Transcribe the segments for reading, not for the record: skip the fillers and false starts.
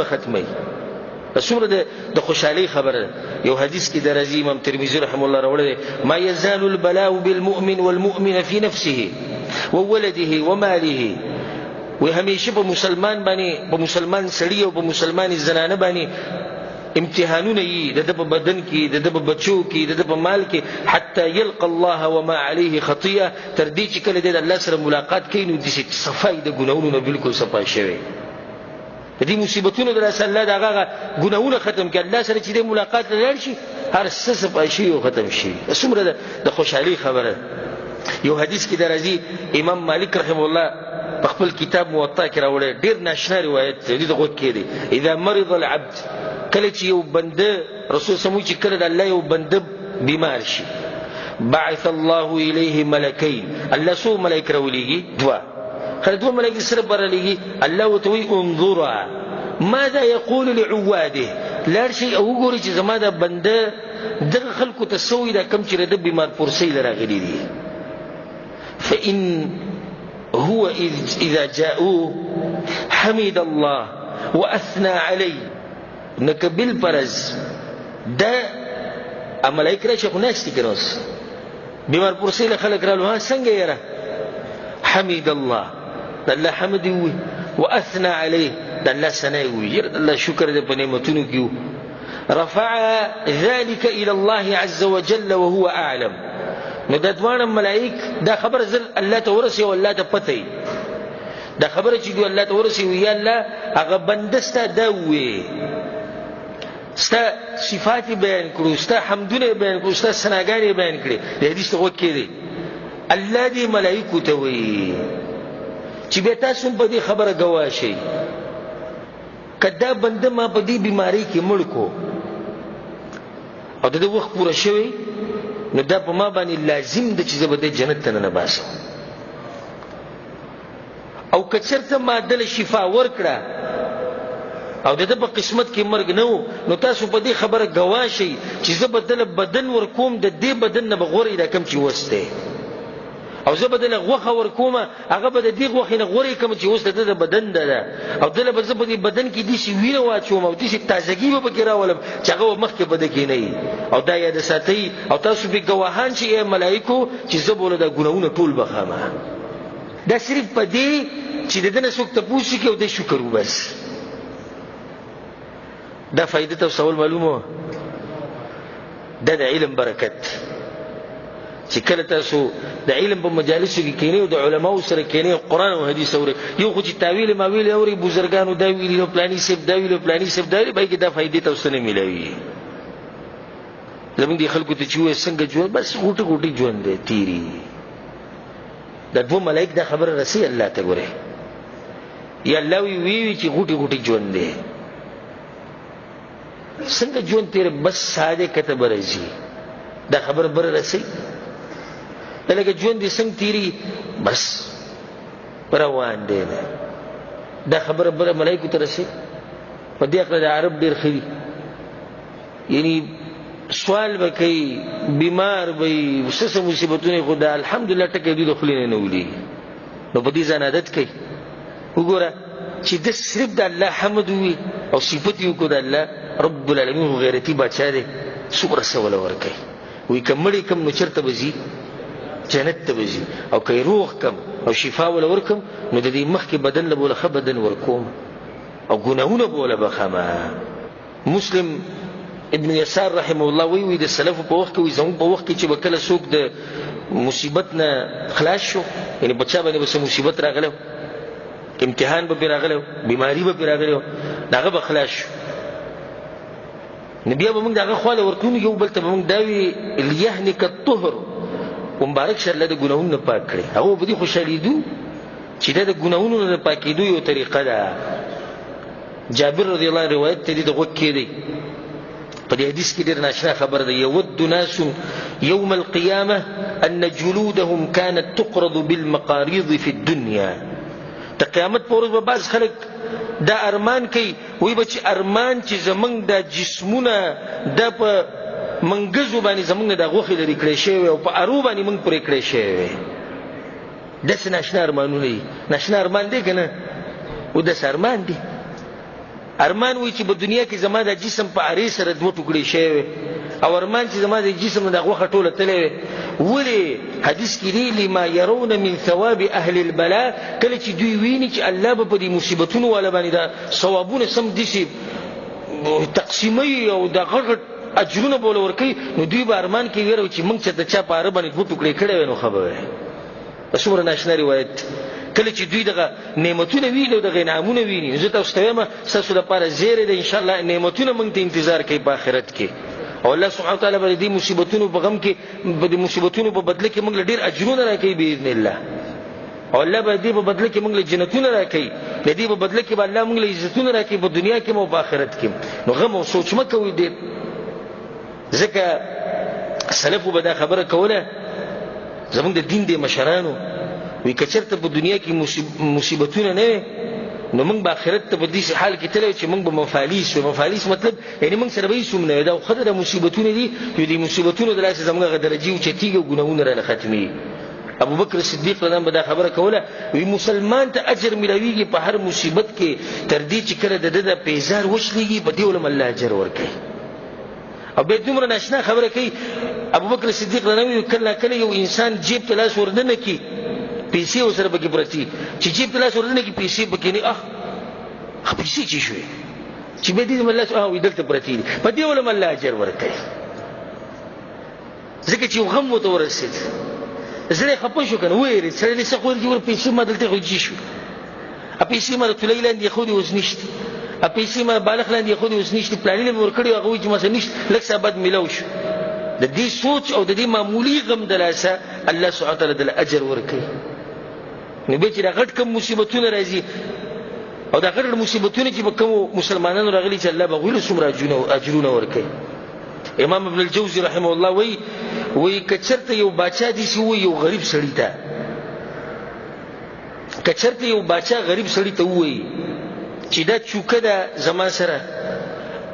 ختمي څومره د خوشحالي خبره. یو حدیث کې د رضی امام ترمذی رحم الله راوړی ما يزال البلاء بالمؤمن والمؤمن في نفسه وولده وماله. و همیشه په مسلمان باندې، په مسلمان سړی او په مسلمان زنانه باندې امتحانونه یي، د په بدن کې، د په بچو کې، د په مال کې، حتی يلقى الله وما عليه خطيئه، تر دې چې کله د الله سره ملاقات کوي نو د صفای د ګناونو نه بالکل صفای شوی. د دې مصیبتونو در سره الله دغه ګناونه ختم کړي، الله سره چې د ملاقات لري شي هر څه صفای شي او ختم شي. څومره د خوشحالي خبره. یو حدیث کې درځي امام مالک رحم الله په خپل کتاب موطا کې راوړی، ډیر ناشنا روایت دی، دغه کې دی اذا مرض العبد، کله چې یو بنده، رسول سمو چې کله د الله یو بنده بیمار شي، بعث الله الیه ملکین، الله سو ملائکه راولېږي، دوا ملائکه سره برلېږي، الله وتوي انظر ماذا يقول لعواده، لار شي او وګوري چې زما د بنده دغه خلکو ته سوې دا کم چې د بیمار پرسي لراغلي دي. فإن هو إذا جاءوه حمد الله وأثنى عليه، نکبل پرز دا ملائکه راشي خو ناشتي کنوس بیمار پرسي له خلک رالو، ها څنګه یره، حمد الله، د الله حمد وي، واثنى عليه، د الله ثناء وي، الله شکر دې په نعمتونو کې، رفع ذلك الى الله عز وجل وهو اعلم. نو د دوه ملائک دا خبر زل الله ته ورسي او الله ته پته دا خبره چې دی الله ته ورسي وي، الله هغه بندسته دا وي، ستا صفات بیان کړو، ستا حمدونه بیان کړو، ستا ثناګانې بیان کړې. د حدیث ته وکړي دی الله دې ملائکه ته وي چې به تاسو په دې خبره گواه شئ، کدا بنده ما په دې بیماری کې مړ کو او د وخت پوره شوی، نو دا په ما باندې لازم د چې زبده جنت ته نه باسم، او کچرته ما دل شفا ورکړه او د په قسمت کې مرګ نه وو، نو تاسو په دې خبره گواه شئ چې زبدل بدن ورکوم د دې بدن نه بغوري دا کم چې وسته، او زبدل غوخه ورکومه هغه به د دې غوخه نه غوري کم چې وسته د بدن ده، او دله به زبدل بدن کې دي شي وینه واچوم او دي شي تازګي به پکې راولم چې هغه مخ کې بده کې نه، او دا یاد ساتي او تاسو به گواهان شئ ملائکو چې زبول د ګناونه ټول بخامه. دا صرف په دې چې د دنه څوک ته پوښي کې او د شکر وبس. دا فائدې ته سوال معلومه ده، د علم برکت چې کله تاسو د علم په مجالسو کې کینې او د علماو سره کینې، قرآن او حدیث اوري، یو خو چې تاویل ماویل اوري، بزرګانو دا ویلي نو پلاني سیب دا ویلي، پلاني سیب دا ویلي، بای کې دا فائدې تاسو نه ملوي. زمونږ دي خلکو ته چې وې څنګه ژوند، بس غوټه غوټي ژوند دی تیری. دا دوه ملائک دا خبره رسي الله ته ګوره، یا الله وی چې غوټي غوټي ژوند دی څنګه ژوند تیر، بس ساده کته برځي دا خبر بر رسي، دلته ژوند دي څنګه تیری بس روان دي، دا خبر بر ملائکه ته رسي. په دې اخر د عرب ډیر خري، یعنی سوال وکي بیمار وي وسه مصیبتونه خدا الحمدلله ټکه دي دخلینه نه ولي، نو په دې ځان عادت کوي. وګوره چې د صرف د الله حمد وي او صفات یو کو د الله رب العالمین غیرتی بادشاہ دی، څومره سوال ورکي وي کمړي کم نو چرته بزي جنت ته بزي، او کای روح کم او شفا ول ورکم نو د دې مخ کې بدن له بوله بدن ورکوم او ګناونه بوله بخما. مسلم ابن يسار رحمه الله وی د سلف په وخت کې زمو په وخت کې چې وکړه څوک د مصیبت نه خلاص شو، یعنی بچا باندې به مصیبت راغله، امتحان به راغله، بیماری به راغله، داغه به خلاص شو، نبی به موږ داغه خواله ورکوم یو بل ته موږ داوی الیهنک الطهر، مبارک شه الله د ګناونو نه پاک کړي، هغه به دي خوشالي دو چې د ګناونو نه پاکېدو یو طریقه ده. جابر رضی الله عنه روایت ته دي دغه کې دی، په دې حدیث کې ډېر ناشنا خبر ده، یود ناس یوم القیامه ان جلودهم كانت تقرض بالمقاريض في الدنيا. د قیامت پر ورځ به بعض خلک دا ارمان کوي، وای بچ ارمان چې زمنګ د جسمونه د په منګزو باندې زمنګ د غوخې لري کړی شوی او په ارو باندې موږ پرې کړی شوی، داسې ناشنا ارمانونه دي. ناشنا ارمان دی کنه، او داسې ارمان دی ارمان وی چې په دنیا کې زما د جسم په اړې سره دوه ټوکړي شوی او ارمان چې زما د جسم د غوخه ټوله تللی ولی حدیث کې دی لما يرون من ثواب اهل البلاء کله چې دوی ویني چې الله به په دې مصیبتونو والا باندې دا ثوابونه سم دي تقسیمي او د غړغړ اجرونه بوله ورکي نو دوی به ارمان کې ویرو چې موږ چې د چا په اړه باندې دوه ټوکړي کړي نو خبره څومره ناشنا روایت کله چې دوی دغه نعمتونه ویني او دغه انعامونه ویني زه تاسو ته وایم تاسو لپاره زیری ده ان شاء الله نعمتونه موږ ته انتظار کوي په آخرت کې او الله سبحانه وتعالى به دې مصیبتونو په غم کې د مصیبتونو په بدله کې موږ ډیر اجرونه راکړي باذن الله او الله به دې په بدله کې موږ جنتونه راکړي دې په بدله کې به الله موږ عزتونه راکړي په دنیا کې او په آخرت کې نو غم او سوچ مکه وي دې ځکه سلفو به دا خبره کوله زمونږ د دین د مشرانو وی کچرته په دنیا کې مصیبتونه نه نو موږ به آخرت ته په دې حال کې تلو چې موږ به مفاليس مفاليس مطلب یعنی موږ سره به هیڅ نه دا خدای د مصیبتونه دي چې دې مصیبتونه د لاسه زموږه درجه او چتیږي او ګناونه را ختمي ابو بکر صدیق رضی الله عنه خبره کوله وی مسلمان ته اجر ملويږي په هر مصیبت کې تر دې چې کله د پیزار وشلېږي په دې ولم الله اجر ورکړي او به دومره ناشنا خبره کوي ابو بکر صدیق رضی الله عنه کله یو انسان جیب ته لاس وردنه کی پیسې وسره پکې پرتی چې جیب ته لاس وردنه کی پیسې پکې نه پیسې چی شوې چې به دې الله سبحانه دلته پرتی په دې ولم الله اجر ورکړي ځکه چې غم وته ورسید زړه خپه شو کنه وېری سره دې څه خو دې ور پیسې ما دلته خو جی شو ا پیسې ما ته لیلان دي خو دې اوس نشته ا پیسې ما بالغ لاندې خو دې اوس نشته پلانونه ورکړي هغه چې ما سره نشته لکه سبد ملو شو د دې سوچ او د دې معمولی غم دلاسه الله سبحانه وتعالى د اجر ورکړي نو به چې دا غټ کوم مصیبتونه راځي او دا غټ مصیبتونه چې کوم مسلمانانو راغلي چې الله به غوړي څومره اجرونه ورکړي امام ابن الجوزي رحمه الله وی کچرته یو باچا دي چې یو غریب سړی ته کچرته یو باچا غریب سړی ته وایي چې دا چوکه ده زما سره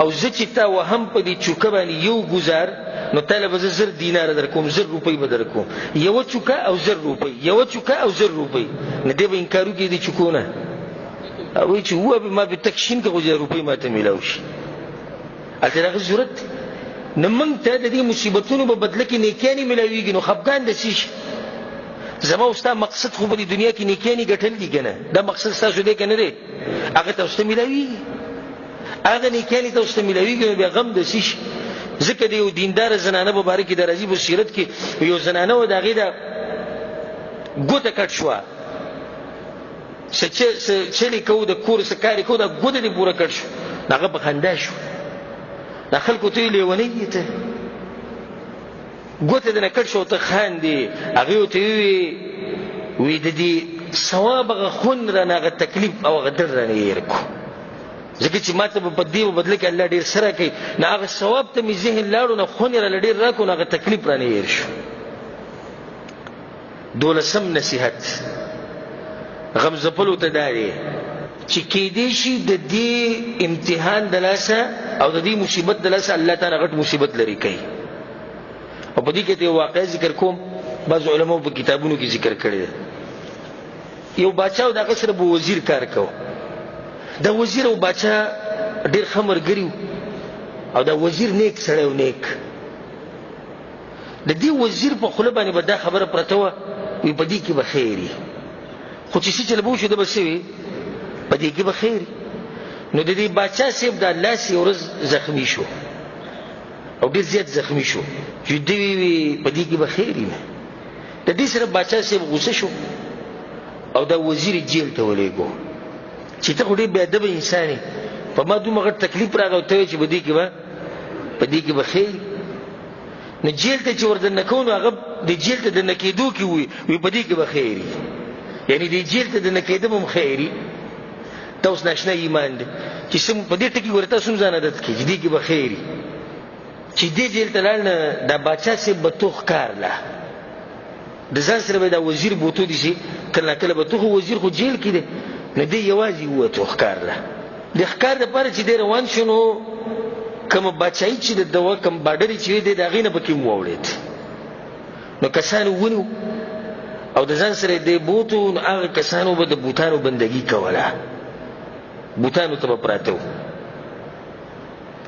او زه چې تا وهم په دې چوکه باندې یو گزار نو طالب زه 1000 دینار درکوم 1000 روپۍ به درکوم یو چوکه او 1000 روپۍ یو چوکه او 1000 روپۍ نه دی به انکارو کې دي چوکونه او چې هو به ما به تکشین کې 1000 روپۍ ماته ملاوي شي اته دغه ضرورت نه مونږ ته د دې مصیبتونو په بدله کې نیکیانی ملاويږي نو خفقان د شي زما واستاد مقصد خو په دنیا کې نیکیانی ګټل دي کنه دا مقصد تاسو دې کنه دی هغه تاسو ملاويږي هغه نیکیانی تاسو ملاويږي به غم د شي ذکر دی یو دیندار زنانه مبارک د رضی بصیرت کې یو زنانه و دغه د ګوته کټ شو چې لیکو د کور سکاري کو د ګوته دی پوره کټ شو هغه په خندا شو د خلکو ته لیونی ته ګوته د نکټ شو ته خاندي هغه ته وی د دې ثواب غخون رانه تکلیف او غدر رانه یرکو ځکه چې ماته په دې بدله کې الله ډیر سره کوي نه هغه ثواب ته می ذهن لاړو نه خونی را ډیر راکو نه هغه تکلیف رانه ير شو دولسم نصيحت غم زپلو ته داري چې کې دې شي د دې امتحان دلاسه او د دې مصیبت دلاسه الله تعالی غټ مصیبت لري کوي او په دې کې ته واقع ذکر کوم بعض علماء په کتابونو کې ذکر کړی یو بچاو دغه سره به وزیر کار کو دا وزیر او بچا ډیر خمرګریو او دا وزیر نیک سره او نیک د دې وزیر په خله باندې به دا خبره پرته و په دې کې به خیری خو چې چې لبو شو د بسوي په دې کې به خیری نو د دې بچا سیب د الله سی ورځ زخمی شو او ډیر زیات زخمی شو چې دې په دې کې به خیری نه د دې سره بچا سیب غوسه شو او دا وزیر جیل ته ولېګو چې ته ډېر بیا د انساني په ما دومره تکلیف راغو ته چې بدی کې په دې کې به خیر نه جیل ته چې وردن کوو هغه د جیل ته د نکیدو کې وي په دې کې به خیر یعنی د جیل ته د نکیدو هم خیری تاسو نشنه ایمان دي چې سم په دې ټکی ورته سم ځان عادت کې دې کې به خیر چې دې جیل ته لاړ د بچا سي بتوخ کار لا د ځان سره به دا وزیر بوتو دي شي کله کله به توخ وزیر خو جیل کې دي نه دی یوازې وته ښکار له د ښکار لپاره چې د روان شنو کوم بچای چې د دوا کوم باډري چې دی دا غینه پکې مو وړید نو کسانو ونیو او د ځان سره د بوتو هغه کسانو به د بوتانو بندگی کوله بوتانو ته پراته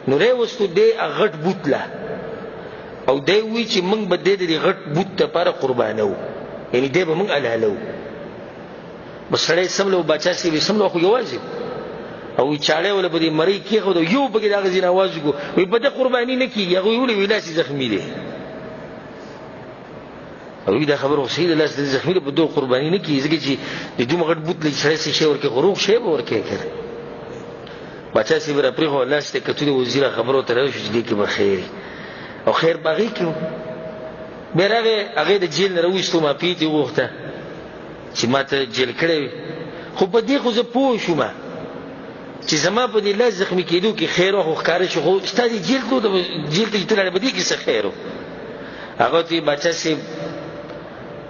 نو راوستو دی غټ بوت له او دی وی چې موږ به د غټ بوت لپاره قربانو، یعنی دی به موږ حلالو. بس سړی سملو بچا سی سملو خو یوازې او چاړه ولا به مری کېغو یو بګی دا غزین आवाज کو وي په د قرباني نه کیږي، هغه ویلي ویلاسي زخمی دي او دا خبره صحیح ده، لاس د زخمی په دوه قرباني نه کیږي ځکه چې د دوه غټ بوت لږ سړی شي ورکه غروق شی به ورکه کړي. بچا سی بر پرې هو لاس ته کتل وزیر خبرو ته راوښ دي کې به خیر او خیر باغی کیو بیرغه هغه د جیل نه راوښتو ما پیټي وخته چې ماته جیل کړی خو په دې خو زه پوه شوم چې زما په دې لاس زخمی کېدو کې خیر او ښکار شو، خو ستاسو جیل ته د جیل ته تلل به دې کې څه خیر هغه ته بچا سی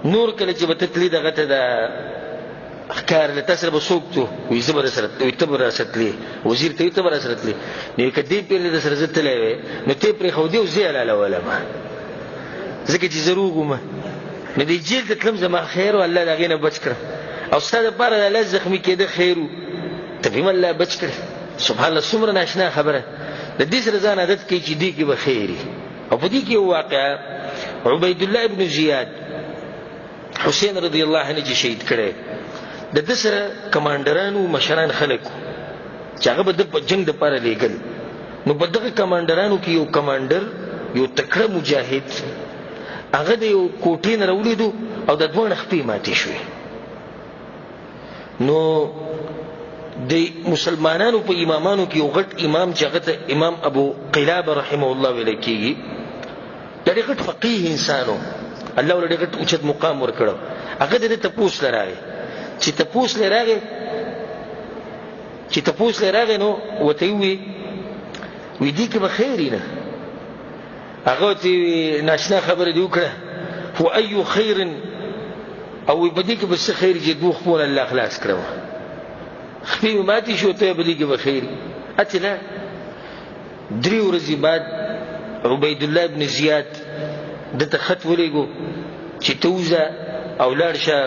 نور کله چې به تتلی دغه ته د ښکار له تاسو به سوکتو وي زبر سره وي تبر سره وزیر ته تبر سره تلی نو کدی په دې سره زتلې وي نو ته پر خو دې او زی لاله ولا ما ځکه چې زروغم نو دې جیل ته تلم زما خیر او الله دغه نه بچ کړ او ستاسو لپاره د لاس زخمی کېده خیرو تفهم الله بچ کړ. سبحان الله څومره ناشنا خبره د دې سره ځان عادت کوي چې دې کې به خیری. او په دې کې واقعا عبید الله ابن زیاد حسین رضی الله عنه چې شهید کړي د سره کمانډرانو مشران خلک چې هغه به د جنگ د پاره لېګل، نو په دغه کمانډرانو کې یو کمانډر یو تکړه مجاهد هغه د یو کوټې نه راولیدو او د دوه خپې ماتې شوې. نو د مسلمانانو په امامانو کې یو غټ امام چې هغه ته امام ابو قلابه رحمه الله ویل کېږي، دا ډېر غټ فقيه انسانو، الله ولې غټ اوچت مقام ورکړو. هغه د تپوس لراغی چې تپوس لراغی نو وته وی دي کې به خیر نه، هغه ته ناشنا خبره دی وکړه هو اي خير او بدی کې بس خیر چې دوه خپل الله خلاص کړو خپې ماتي شو ته بدی کې به خیر اتلا. درې ورځې بعد عبید الله ابن زیاد د خط ولېګو چې توزه او لاړشه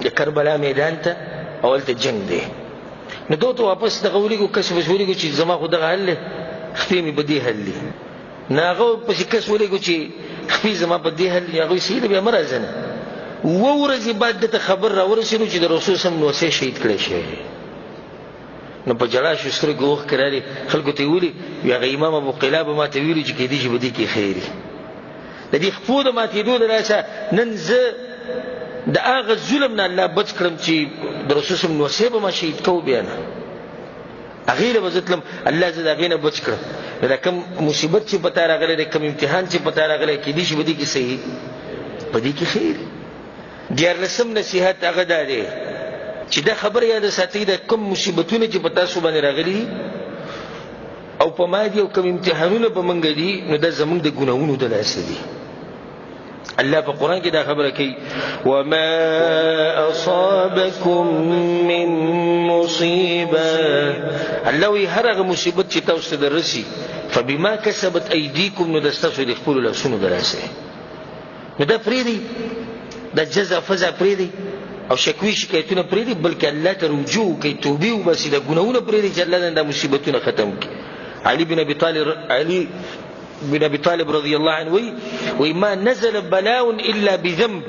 د کربلا میدان ته اول ته جنگ دی. نو دوته واپس دغه ولېګو کس وشولېګو چې زما خو دغه حل خپې می بدی حل دی ناغه پس کس ولېګو چې خپې زما بدی حل هغه سید به مرزنه ورځې بعد د خبر را ورسېنو چې د رسول صلی الله علیه وسلم شهید کړي شي. نو په جلا شو ستر ګوخ کړی خلکو ته ویلي یا امام ابو قلابه ما ته ویلي چې کې دي چې بدی کې خیری د دې خپود ما ته دوه راشه نن زه د هغه ظلم نه الله بچ کړم چې د رسول صلی الله علیه وسلم ما شهید کو بیان اغیره بزتلم الله زه دغه نه بچ کړم. دا کوم مصیبت چې پتا راغله د کوم امتحان چې پتا راغله کې دي چې بدی کې صحیح بدی کې خیر. دیار لسم نصیحت هغه ده چې دا خبر یاد ساتي د کوم مصیبتونه چې پتا سو باندې راغلي او په ما دي او کوم امتحانونه په منګ دي نو دا زمونږ د ګناوونو د لاس دي. الله په قران کې دا خبره کوي وما اصابكم من مصيبه الله وی هرغه مصیبت چې تاسو ته درسي فبما كسبت ايديكم نو دستاسو د خپل لاسونو دراسه نو دا فریدي دا جزاء فزا پریدي او شکوي شکایتونه پریدي بلکې الله ته رجوع کوي توبه او بس د ګناونه پریدي چې الله د مصیبتونو ختم کړي. علي بن ابي طالب رضی الله عنه وی ما نزل بلاء الا بذنب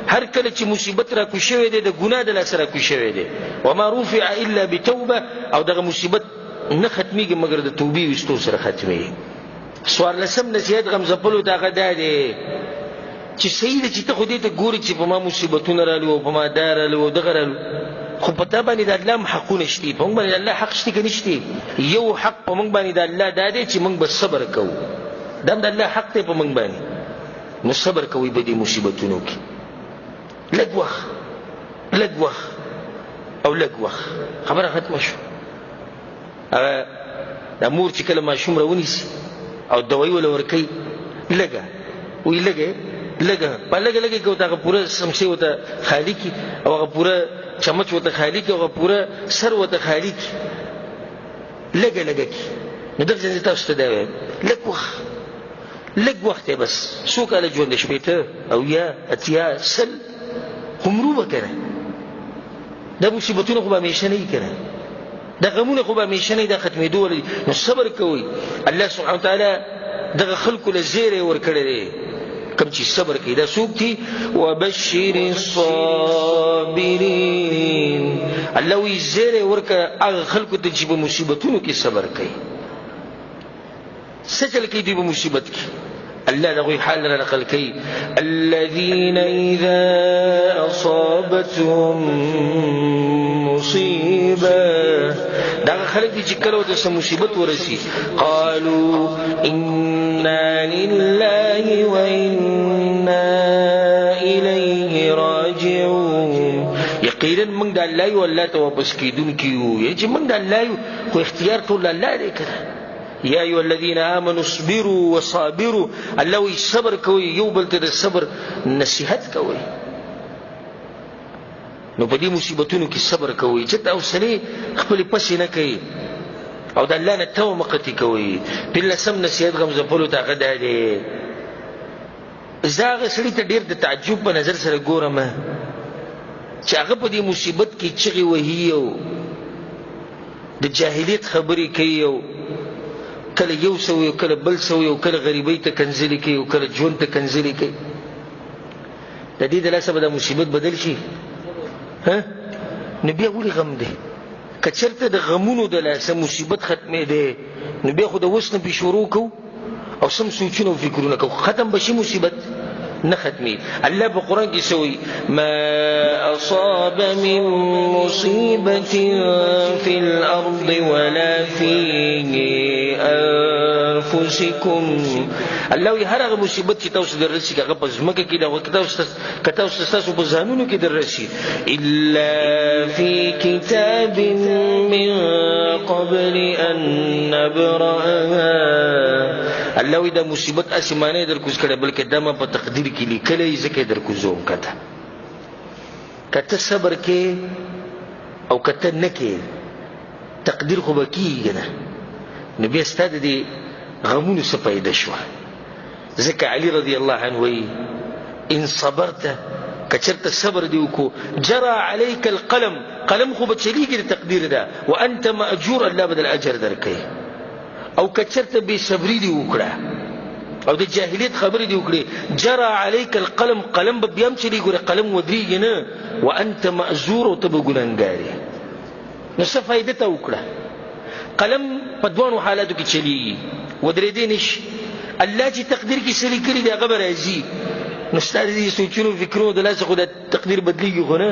هر کله چې مصیبت را کوشوي دي د ګناه د لاسره کوشوي دي وما رفع الا بتوبه او دغه مصیبت نه ختميږي مگر د توبې وستو سره ختمي. سوار لسم نصیحت غم زپلو دغه ده چې سید چې ته خو دې ته ګوري چې په ما مصیبتونه رالو او په ما دارالو او دغه رالو خو په تا باندې د الله حقونه شته په موږ باندې الله حق شته کې نشته. یو حق په موږ باندې د الله دا دی چې موږ به صبر کوو دا د الله حق ته په موږ باندې نو صبر کوي به دې مصیبتونو کې لږ وخت او لږ وخت خبره ختمه شو. د مور چې کله ماشوم راونیسي او دوايي ولا ورکي لګه په لګه کو تا پورا سمسي وته خالی کی او هغه پورا چمچ وته خالی کی او هغه پورا سر وته خالی کی لګه کی نو دغه ځای تاسو ته دی لږ وخت بس سو کاله ژوند شپته او یا اتیا سل همرو وکړه دا مصیبتونه خو به همیشه نه کړه دا غمونه خو به همیشه نه دا ختمېدو ولري. نو صبر کوئ. الله سبحانه وتعالی دغه خلکو له زیری ورکړی دی کوم چې صبر کوي. دا څوک دي؟ وبشر الصابرین. الله وی زیری ورکړه هغه خلکو ته چې په مصیبتونو کې صبر کوي. څه چل کوي دوی په مصیبت کې؟ الله دغه حال را نقل کوي الذين اذا اصابتهم مصيبه. دا خلک دي چې کله د مصیبت ورسي قالوا انا لله وانا اليه راجعون. یقینا موږ د الله او الله ته واپس کیدونکي یو. چې موږ د الله خو اختیار ټول الله دی کړه. یا ایها الذین آمنوا اصبروا وصابروا. الله وی صبر کوي یو بل ته د صبر نصیحت کوي. نو په دې مصیبتونو کې صبر کوي چې حوصله خپل پسې نه کوي او د الله نه توبه مقتی کوي. بل سم نصیحت غم زپلو طاقت دی. زاغه سړی ته ډیر د تعجب په نظر سره ګورم چې هغه په دې مصیبت کې چغي وهي او د جاهلیت خبرې کوي او کله یو سوی او کله بل سوی او کله غریبۍ ته کنځلې کوي او کله ژوند ته کنځلې کوي. د دې د لاسه به د مصیبت بدل شي نو بیا ولې غم دی؟ که چېرته د غمونو د لاسه مصیبت ختمې دی نو بیا خو د اوس نه پې شروع کوو او سم سوچونه او فکرونه کوو ختم به شي مصیبت نه ختمي. الله په قرآن کې سوی ما اصاب من مصیبة فی الارض ولا فی انفسکم. الله وی هر هغه مصیبت چې تاسو دررسي هغه په ځمکه کې دا که تاسو تاسو په ځانونو کې دررسي الا فی کتاب من قبل ان نبرأها. الله وی دا مصیبت اسمانه درکوز کړه بلکې دمه په تقدیر کې لیکلې ځکه درکوزوم کته. کته صبر کې او کته نه کې تقدیر خو بکیږي نه. نبی استاد دي غمونو څه پیدا شو. ځکه علي رضی الله عنه وی ان صبرت کچرت صبر دی وکړو جرى عليك القلم. قلم خو بچلیږي د تقدیر ده وانت ماجور الله بدل اجر درکې. او کچرت به صبر دی وکړه او د جاهلیت خبرې دی وکړي جرى عليك القلم. قلم به بیا چلی ګوره قلم ودریږي نه وانت ماجور او ته به ګناهګاری. نو څه فائدې ته وکړه؟ قلم په دوه حالاتو کې چلیږي ودرېدې نشي. الله چې تقدیر کې سری کړی دی هغه به راځي. نو ستاسو دې سوچونو فکرونو د لاسه خو د تقدیر بدلیږي خو نه.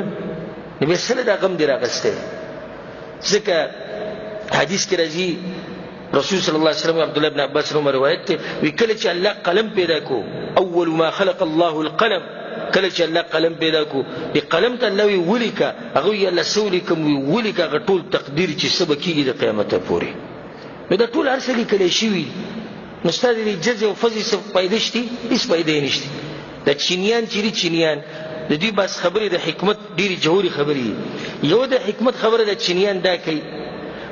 نو بیا سره دا غم دی راغستی. ځکه حدیث کې راځي رسول صلی الله علیه وسلم عبد الله بن عباس روایت روایت ته وی کله چې الله قلم پیدا کو اول ما خلق الله القلم. کله چې الله قلم پیدا کو دی قلم ته الله وی ولیکا هغه یې الله سولیکم وی ولیکا غټول تقدیر چې سبا کیږي د قیامت پورې. نو دا ټول هر څه لیکل شوی. نو ستاسو دې جزء او فضل څه پیدا شتي؟ هیڅ پیدا نشته. د چینیان چې چینیان د دې بس خبرې د حکمت ډېری جوړي خبرې. یو د حکمت خبره د چینیان دا کوي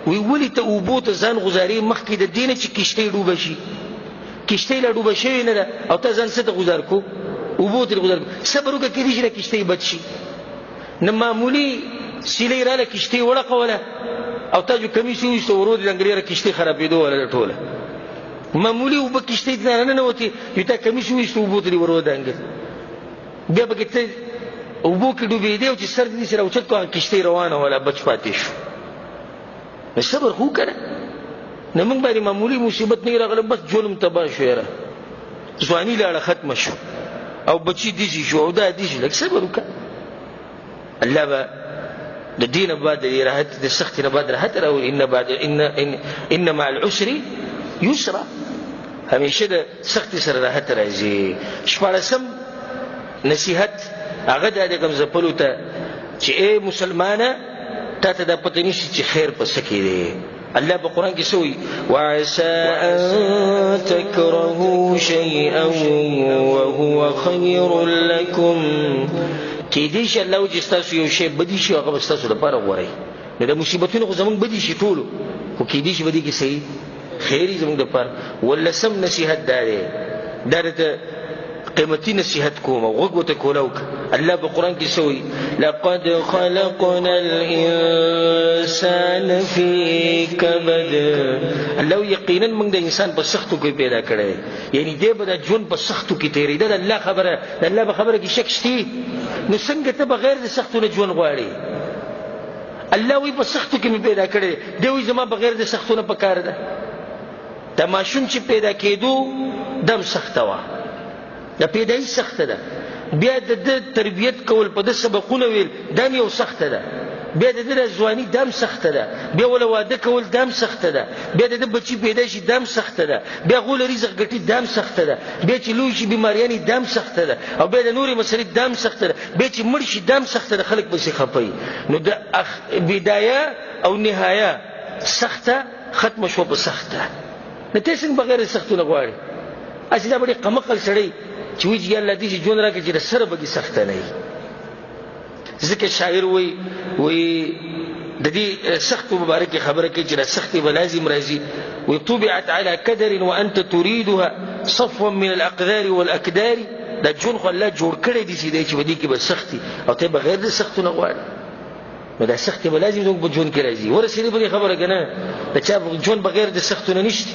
وی ولی ته اوبو ته ځان غزاري مخکې د دینه چې کشته ډوبه شي. کشته لا ډوبه شي نه ده او ته ځان څه ته گزار کو اوبو ته گزار صبر وکړه کې دې چې کشته بچ شي. نه معمولی سیلې را له کشته وړقوله او ته جو کمی شي وسو ورود د انګریره کشته خرابېدو ولا ټوله معمولی وب کشته نه نه وتی یو ته کمی شي وسو اوبو ته ورود انګر بیا به کې اوبو کې ډوبې دی او چې سر دې سره اوچت کو کشته روانه ولا بچ پاتې شو. صبر خو کړه نه موږ باندې معمولی مصیبت نه راغله بس ظلم تبا شو یاره ځواني لاړه ختم شو او بچی دي شو او دا دي شو. لکه صبر وکړه. الله به د دین بعد راحت د سخت نه بعد راحت راوي. ان مع العسر يسرا. همیشه د سخت سره راحت راځي. شپږم نصیحت هغه د کوم زپلو ته چې اے مسلمانه تا ته دا پته نشي چې خیر پس کې دی. الله په قرآن کې سوی وعسى ان تكرهوا شيئا وهو خير لكم. کې دې چې الله چې تاسو یو شی بدی شي هغه تاسو لپاره غوړي. نو د مصیبتونو خو زمونږ بدی شي ټولو خو کې دې چې بدی کې صحیح خیری زمونږ لپاره. ولا سم نصیحت دا دی دا ته قیمتي نصیحت کوم او غوږ وته کولاوک الله په قرآن کې سوی لقد خلقنا الانسان فی کبد. الله یقینا موږ د انسان په سختو کې پیدا کړی، یعنی دې به د ژوند په سختو کې تېرېده. الله خبره، د الله په خبره کې شک شته؟ نو څنګه ته بغیر د سختو نه ژوند غواړې؟ الله وی په سختو کې مې پیدا کړی، دی وی زما بغیر د سختو نه پکار ده. د ماشوم چې پیدا کېدو دم سخته وه، د پیدایي سخته ده، بیا د تربیت کول په د سبقونه ویل دم یو سخته ده، بیا د ځواني دم سخته ده، بیا ول واده کول دم سخته ده، بیا د بچی پیدا شي دم سخته ده، بیا غول رزق ګټي دم سخته ده، بیا چې لوی شي بیماریانی دم سخته ده، او بیا د نوري مسلې دم سخته ده، بیا چې مړ شي دم سخته ده. خلک به خپي. نو د بدايه او نهایه سخته ختم شو په سخته. نو ته څنګه بغیر سختو نه غواړې؟ اسی دا ډېر قمقل سړی چې وایي الله دې ژوند راکړي چې سره به سخته نه وي. ځکه شاعر وایي د دې سخت مبارکه خبره کوي چې سختي به لازم راځي. وي طبعت على كدر وانت تريدها صفوا من الاقدار والاكدار. دا ژوند خو الله جوړ کړی دی چې ودی کې به سختي او ته بغیر د سختو نه غواړې. نو دا سختي به لازم زموږ په ژوند کې راځي. ورسېدې په خبره کنه دا چا ژوند بغیر د سختو نه نشته.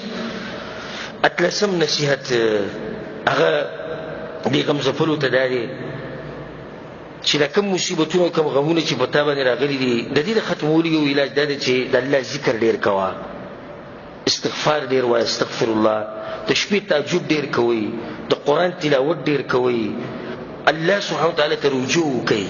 اتلسم نصیحت هغه دې غم زفلو ته داري چې دا کوم مصیبتونه کوم غمونه چې په تا باندې راغلي دي د دې ختمولو یو علاج دا دی چې د الله ذکر ډېر کوه، استغفار ډېر وایه، استغفر الله، د شپې تهجد ډېر کوئ، د قرآن تلاوت ډېر کوئ، الله سبحانه وتعالی ته رجوع وکئ،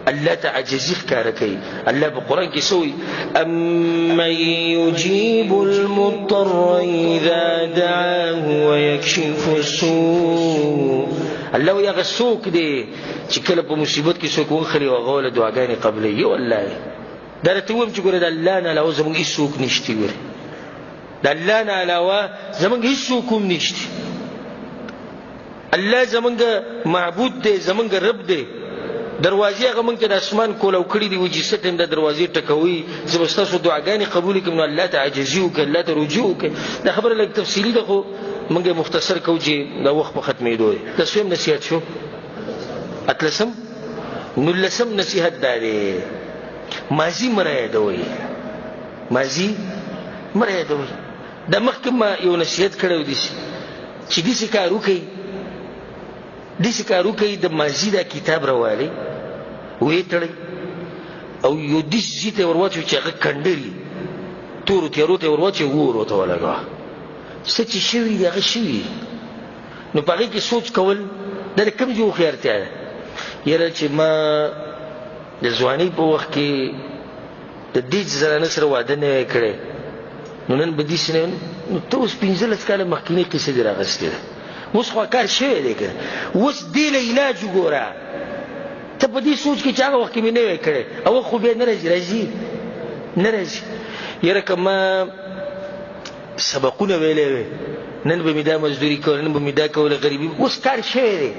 الله ته عاجزي ښکاره کوي. الله په قرآن کې سوی امن یجیب المضطر اذا دعاه ويكشف السوء. الله وی هغه څوک دی چې کله په مصیبت کې څوک وخري او هغه له دعاګانې قبلوي. یو الله دا راته وایم چې ګوره د الله نه علاوه زموږ هېڅوک نشته. ګوره د الله نه علاوه زموږ هېڅوک هم نشته. الله زموږ معبود دی، زموږ رب دی. دروازې هغه مونږ ته د اسمان کولاو کړي دي چې څه ټیم د دروازې ټکوي، زه به ستاسو دعاګانې قبولې کړم. نو الله ته عاجزي وکړه، الله ته رجوع وکړه. دا خبره لږ تفصیلي ده خو مونږ مختصر کوو چې دا وخت په ختمېدو دی. دا څویم نصیحت شو؟ اتلسم. نولسم نصیحت دا دی ماضي مه رایادوئ، ماضي مه رایادوئ. دا مخکې ما یو نصیحت کړی و داسې چې داسې کار وکئ، داسې کار وکئ د ماضي دا کتاب راوالئ ویې تړئ او یو داسې ځای ته یې ور واچوئ چې هغه کنډري تورو تیارو ته یې ور واچوئ، اور ورته ولګوه. څه چې شوي دي هغه شوي. نو په هغې کې سوچ کول دا د کوم ځای هوښیارتیا ده؟ یاره چې ما د ځوانۍ په وخت کې د دې زنانه سره واده نه وی کړی، نو نن به داسې نه. نو ته اوس 15 کاله مخکینۍ قصه دې راغستې ده، اوس خو کار شوی دی که اوس دې له علاج وګوره. ته په دې سوچ کې چې هغه وخت کې مې نه وی کړی او خو بیا نه راځي، راځي نه راځي. یاره که ما سبقونه ویلی وی نن به مې دا مزدوري کوله، نن به مې دا کوله غریبي، اوس کار شوی دی.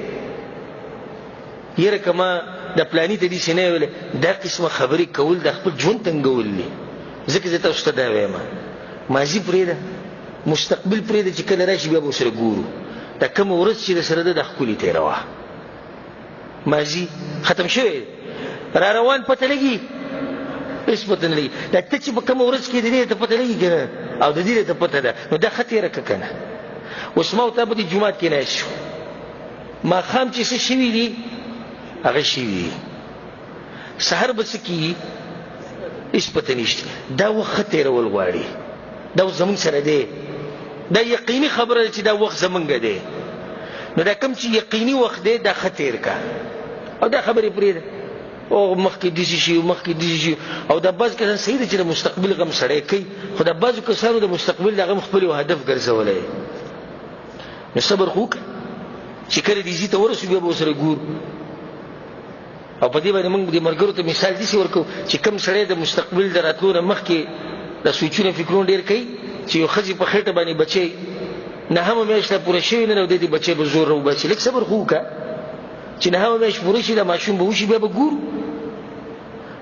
یاره که ما د پلاني ته داسې نه ویلی، دا قسمه خبرې کول د خپل ژوند تنګول دي. ځکه زه تاسو ته دا وایم ماضي پرېږده، مستقبل پرېږده، چې کله راشي بیا به ورسره ګورو. دا کومه ورځ چې درسره ده دا ښکلې تېروه. ماضي ختم شوی را روان پته لګي، هېڅ پته نه لګي. دا ته چې په کومه ورځ کې د دې ته پته لګي که نه او د دې ته پته ده، نو دا ښه تېره کړه که نه. اوس ما او تا په دې جومات کې ناست شو، ماښام چې څه شوي دي هغه شوي دي، سحر به څه کېږي هېڅ پته نشته. دا وخت ښه تېرول غواړي، دا اوس زموږ سره دی. دا یقیني خبره ده چې دا وخت زمونږ دی. نو دا کوم چې یقیني وخت دی دا ښه تېر کا او دا خبرې پرېږده. او مخکې داسې شي مخکې داسې شي. او دا بعض کسان صحیح ده چې د مستقبل غم سړی کوي، خو دا بعضو کسانو د مستقبل د غم خپل یو هدف ګرځولی. نو صبر خو وکړه چې کله دې ځای ته ورسو بیا به ورسره ګورو. او په دې باندې موږ د ملګرو ته مثال داسې ورکوو چې کوم سړی د مستقبل د راتلو نه مخکې دا سوچونه فکرونه ډېر کوي چې یو ښځې په خېټه باندې بچی 9 میاشت پوره شوي نه، نو د دې بچی به زور راوباسي. لږ صبر خو وکړه چې 9 میاشت پوره شي دا ماشوم به وشي بیا به ګورو.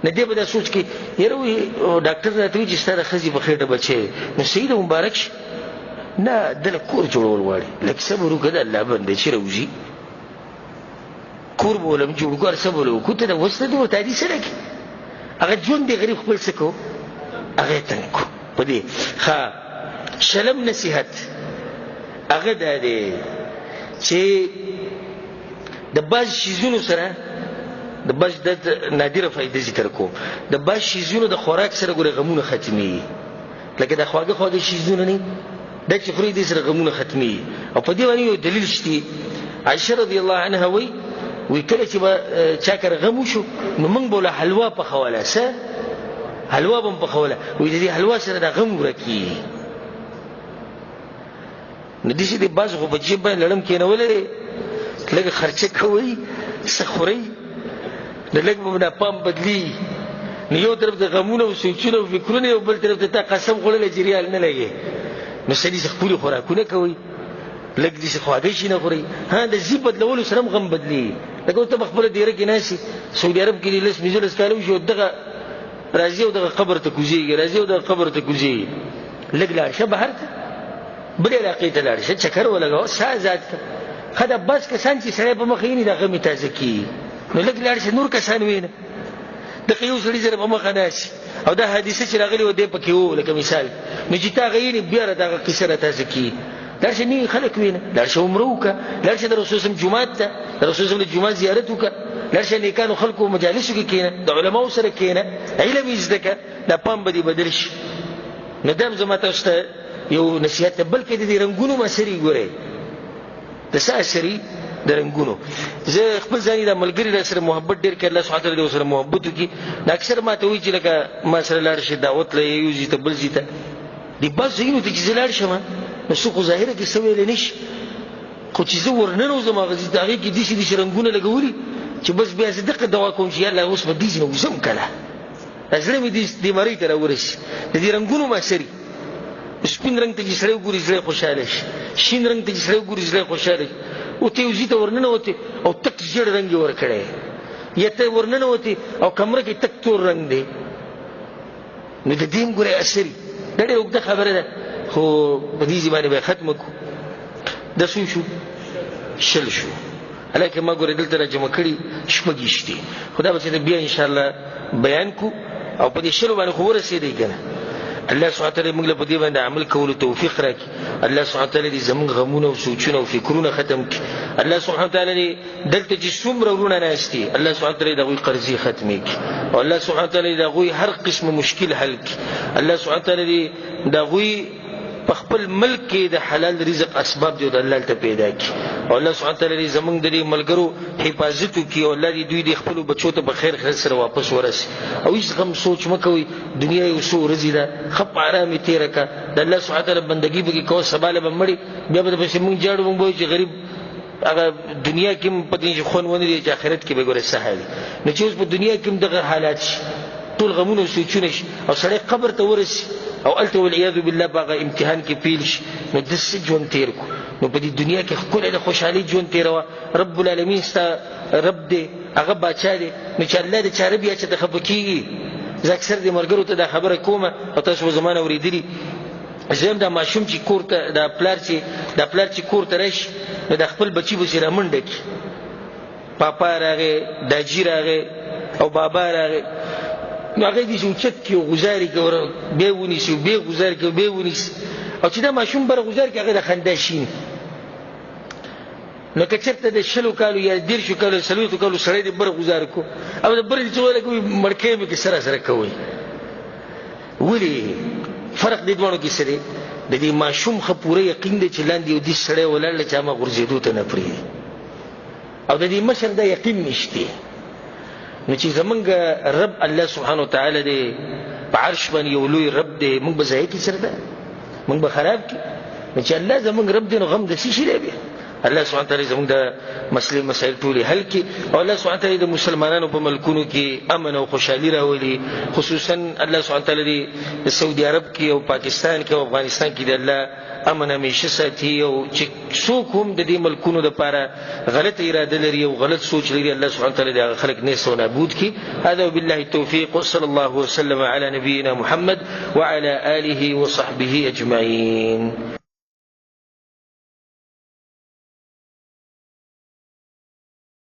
نه دې به دا سوچ کې یاره وایي ډاکټر راته وایي چې ستا د ښځې په خېټه بچی نو صحیح ده مبارک شي. نه دله کور جوړول غواړي. لږ صبر وکړه د الله بنده چې راوځي کور به ولم جوړ کړ څه بوله وکړو ته د وسله د ورته حدیث سره کې هغه ژوند دی غریب خپل څه کو هغه تنګ کو په دې ښه شلم نصیحت هغه دا دی چې د بعض شیزونو سره د بعض د نادره فائدې ذکر کوم د بعض شیزونو د خوراک سره ګوره غمونه ختمي لکه د خواږه شیزونه نه د چې خوري دې سره غمونه ختمي او په دې باندې یو دلیل شته عائشہ رضی الله عنها وی کله چې چا کر غم شو نو موږ بوله حلوا په خوله سه حلوا بم په خوله وی دې حلوا سره د غم ورکی نو دې چې د بعض خو په جيب باندې لړم کېنولې لکه خرچه کوي سخوري د لګ په نه پام بدلی نو یو طرف د غمونه او سوچونه او فکرونه او بل طرف ته قسم خورل جریال نه لګي نو سړي څخه پوری خوراکونه کوي لګ دې څخه خواږه شي نه خوري ها د زی بدلولو سره غم بدلی لکه ته خپل ډیره کې ناشي سعودي عرب کې لس میزل سکالو شو دغه راځي او دغه قبر ته کوزيږي راځي او دغه قبر ته کوزيږي لګ لا شبهر بل علاقې ته لاړ شي چکر ولګاو سازات خدا بس کسان چې سره په مخینی د غمی تازه کی نو لګ لاړ شي نور کسان وینه د یو سړي سره په مخ ناشي او دا حدیثه چې راغلی و دې پکې وو لکه مثال نو چې تا غیري بیا دا قصه تازه کی درشه نه خلک وینه درشه عمره وکړه درشه د رسول الله جمعه ته د رسول الله جمعه زیارت وکړه درشه نه کانو خلکو مجالس کې کینه د علماو سره کینه علم زده د پام بدی بدل شي نو دم زما تاسو ته یو نصیحت بلکې د رنگونو مسری ګوره د ساسری د رنگونو زه خپل ځای د ملګری سره محبت ډیر کړ الله سبحانه وتعالى سره محبت وکي دا اکثر ما ته وی چې لکه ما سره لاړ شي دعوت لې یو زی ته بل زی ته دی بس یو ته چې لاړ شم نو څه ظاهره کې سویل نشي خو چې زه ورننو زما غزي دغه کې دي رنگونه لګولي چې بس بیا زه دغه دوا کوم چې الله اوس په دې نه وسم کله ازره مې دې مری ته راورش د دې رنگونو ما سری سپین رنگ ته چې سره ګوري زړه خوشاله شي شین رنگ ته چې سره ګوري زړه خوشاله او ته وزي ته ورننه وته او تک جړ رنگ ور کړي یته ورننه وته او کمره کې تک تور رنگ دی نو د دې ګوره اثر ډېر وګړه خبره ده خو په دې ځمانه به ختم کو د شو شل شو الکه ما ګوره دلته راجمع کړي شپږشتي خدا به دې بیا ان شاء الله بیان کو او په دې شلو باندې خو ورسېږي کنه الله سبحانه وتعالى موږ له دې باندې عمل کولو توفیق راکړي الله سبحانه وتعالى دې زموږ غمونه او سوچونه او فکرونه ختم کړي الله سبحانه وتعالى دلته چې څومره ورونه ناشتي الله سبحانه وتعالى دغه قرضې ختمې کړي او الله سبحانه وتعالى دغه هر قسم مشکل حل کړي الله سبحانه وتعالى دغه په خپل ملک کې د حلال رزق اسباب دی الله ته پیدا کړي او الله سبحانه وتعالى زموږ د ملګرو حفاظت وکړي او الله دې دوی د خپل بچو ته په خیر سره واپس ورسي او هیڅ غم سوچ مکوي دنیا یو څو ورځې ده خپ آرامي تیر کا د الله سبحانه وتعالى بندګي به کو سباله بمړي بیا به په موږ جاړو موږ چې غریب هغه دنیا کې په دې خون ونه دي چې آخرت کې به ګوره سهل نو چې اوس په دنیا کې دغه حالات شي ټول غمونه سوچونه شي او سړی قبر ته ورسي او الته والعياذ بالله باغه امتحان کې پیل شي نو د سجون تیر کو نو په دې دنیا کې خپل د خوشحالي جون تیروا رب العالمین ستا رب دې هغه بچا دې نو چې الله دې چاره بیا چې تخبکیږي زه اکثر دې مرګرو ته دا خبره کومه او تاسو زمانه اوریدلی زم دا ماشوم چې کور ته دا پلار چې کور ته راشي نو د خپل بچي بچی رامنډه کی پاپا راغی داجی راغی او بابا راغی نو هغه دې شوچت کې غزاري کوي به ونی شو به غزار کې به ونی او چې دا ماشوم بر غزار کې هغه د خنداشین نو کچرته د شلو کالو یا دیر شو کالو سلوتو کالو سړی د بر غزار کو او د بر چې ولا کوي مړکې مې کې سره کوي ولی فرق دې دوه کې سره د دې ماشوم خپوره یقین دي چې لاندې یو دې سړی ولړل چې ما غرزیدو ته نه پری او د دې مشر دا یقین نشته نو چې زمونږ رب الله سبحانه وتعالى دې په عرش باندې یو لوی رب دې موږ به ځای کې سره ده موږ به خراب کی نو چې الله زمونږ رب دې نو غم د شي دی بیا الله سبحانه وتعالى زموږ د مسائل ټول حل کړي او الله سبحانه وتعالى د مسلمانانو په ملکونو کې امن او خوشحالي راولي خصوصا الله سبحانه وتعالى د سعودي عرب کې او پاکستان کې او افغانستان کې د الله امن همیشه ساتي او چې څوک هم د دې ملکونو لپاره غلط اراده لري او غلط سوچ لري الله سبحانه وتعالى د خلق نه نابود کړي هذا وبالله التوفيق وصلى الله وسلم على نبينا محمد وعلى آله وصحبه أجمعين.